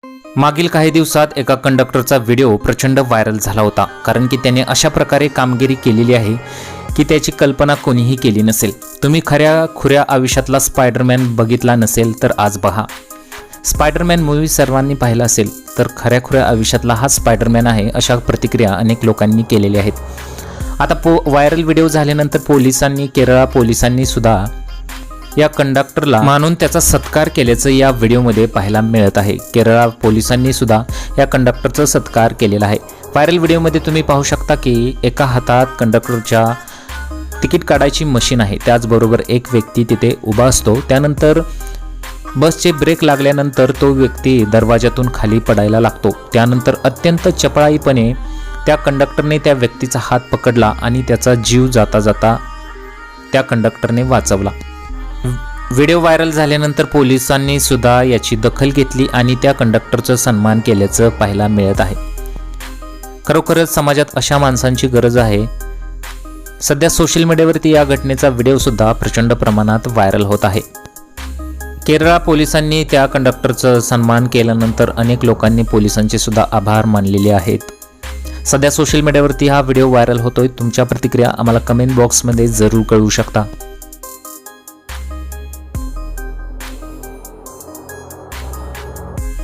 मागील काही दिवसात एका कंडक्टरचा व्हिडिओ प्रचंड व्हायरल झाला होता, कारण की त्याने अशा प्रकारे कामगिरी केलेली आहे की त्याची कल्पना कोणीही केली नसेल। तुम्ही खऱ्या खुऱ्या आयुष्यातला स्पायडरमॅन बघितला नसेल तर आज पहा। स्पायडरमॅन मूवी सर्वांनी पाहिला असेल तर खऱ्या खुऱ्या आयुष्यातला हा स्पायडरमॅन आहे, अशा प्रतिक्रिया अनेक लोकांनी केलेल्या आहेत। आता व्हायरल व्हिडिओ झाल्यानंतर केरळ पोलिसांनी सुद्धा या कंडक्टरला मानून त्याचा सत्कार केल्याचं या व्हिडिओमध्ये पाहायला मिळत आहे। केरळ पोलिसांनी सुद्धा या कंडक्टरचा सत्कार केलेला आहे। व्हायरल व्हिडिओमध्ये तुम्ही पाहू शकता की एका हातात कंडक्टरच्या तिकीट काढायची मशीन आहे, त्याचबरोबर एक व्यक्ती तिथे उभा असतो। त्यानंतर बसचे ब्रेक लागल्यानंतर तो व्यक्ती दरवाजातून खाली पडायला लागतो। त्यानंतर अत्यंत चपळाईपणे त्या कंडक्टरने त्या व्यक्तीचा हात पकडला आणि त्याचा जीव जाता जाता त्या कंडक्टरने वाचवला। व्हिडिओ व्हायरल झाल्यानंतर पोलिसांनी सुद्धा याची दखल घेतली आणि त्या कंडक्टरचा सन्मान केल्याचं पाहायला मिळत आहे। खरोखरच समाजात अशा माणसांची गरज आहे। सध्या सोशल मीडियावरती या घटनेचा व्हिडिओ सुद्धा प्रचंड प्रमाणात व्हायरल होत आहे। केरळ पोलिसांनी त्या कंडक्टरचा सन्मान केल्यानंतर अनेक लोकांनी पोलिसांचे सुद्धा आभार मानलेले आहेत। सध्या सोशल मीडियावरती हा व्हिडिओ व्हायरल होतोय। तुमच्या प्रतिक्रिया आम्हाला कमेंट बॉक्समध्ये जरूर कळवू शकता।